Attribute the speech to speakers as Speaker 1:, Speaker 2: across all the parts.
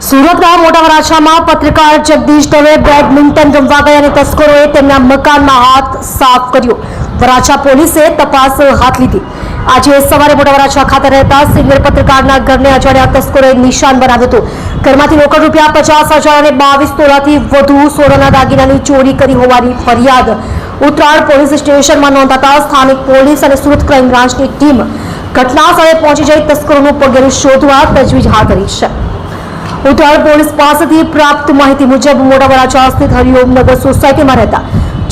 Speaker 1: સુરતના મોટા વરાછામાં પત્રકાર જગદીશ દવે બેડમિન્ટન રમવા ગયા અને તસ્કરોએ તેમના મકાનમાં હાથ સાફ કર્યો. વરાછા પોલીસે તપાસ હાથ લીધી. આજે સવારે મોટા વરાછા ખાતે રહેતા સિનિયર પત્રકારના ઘરને અજાણ્યા તસ્કરોએ નિશાન બનાવ્યું હતું. ઘરમાંથી રોકડ રૂપિયા 50,000 અને 22 તોલાથી વધુ સોનાના દાગીનાની ચોરી કરી હોવાની ફરિયાદ ઉત્તરાયણ પોલીસ સ્ટેશનમાં નોંધાતા સ્થાનિક પોલીસ અને સુરત ક્રાઇમ બ્રાન્ચની ટીમ ઘટના સ્થળે પહોંચી જઈ તસ્કરોનું પગેરું શોધવા તજવીજ હાથ ધરી છે. ઉત્તરાયણ પોલીસ પાસેથી પ્રાપ્ત માહિતી મુજબ મોટા વરાછા સ્થિત હરિઓમનગર સોસાયટીમાં રહેતા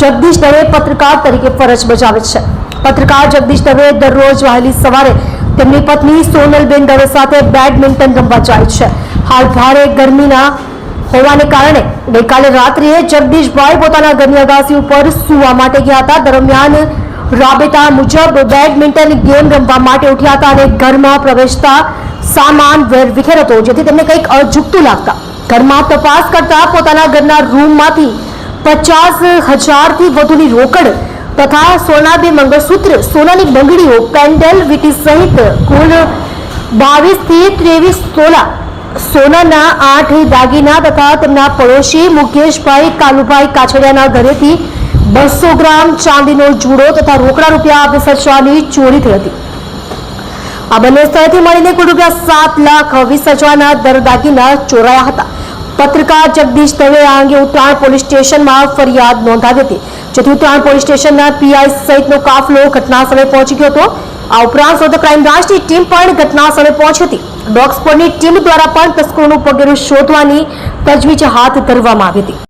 Speaker 1: જગદીશ દવે પત્રકાર તરીકે ફરજ બજાવે છે. પત્રકાર જગદીશ દવે દરરોજ વહેલી સવારે તેમની પત્ની સોનલબેન દવે સાથે બેડમિન્ટન રમવા જાય છે. હાલ ભારે ગરમીના હોવાને કારણે ગઈકાલે રાત્રિએ જગદીશભાઈ પોતાના ઘરની અગાસી ઉપર સૂવા માટે ગયા હતા. દરમિયાન રાબેતા મુજબ બેડમિન્ટન ગેમ રમવા માટે ઉઠ્યા હતા અને ઘરમાં પ્રવેશતા સામાન વેરવિખેર હતો, જેથી તેમને કંઈક અજુગતું લાગતા ઘરમાં તપાસ કરતા પોતાના ઘરના રૂમમાંથી 50,000 થી વધુની રોકડ તથા સોના 2 મંગળસૂત્ર, સોનાની બંગડીઓ, પેન્ડલ, વીટી સહિત કુલ 22 થી 23 તોલા સોનાના 8 દાગીના તથા તેમના પડોશી મુકેશભાઈ કાલુભાઈ કાછડિયાના ઘરેથી 200 ગ્રામ ચાંદીનો જુડો તથા રોકડા રૂપિયા 20,000ની ચોરી થઈ હતી. આ બંને સ્થળેથી મળીને કુલ રૂપિયા 7,20,000ના દાગીના ચોરાયા હતા. પત્રકાર જગદીશ દવે આ અંગે ઉત્તરાયણ પોલીસ સ્ટેશનમાં ફરિયાદ નોંધાવી હતી, જેથી ઉત્તરાયણ પોલીસ સ્ટેશનના પીઆઈ સહિતનો કાફલો ઘટના સ્થળે પહોંચી ગયો હતો. આ ઉપરાંત સુરત ક્રાઇમ બ્રાન્ચની ટીમ પણ ઘટના સ્થળે પહોંચી હતી. ડોગ સ્ક્વોડની ટીમ દ્વારા પણ તસ્કરોનું પગેરું શોધવાની તજવીજ હાથ ધરવામાં આવી હતી.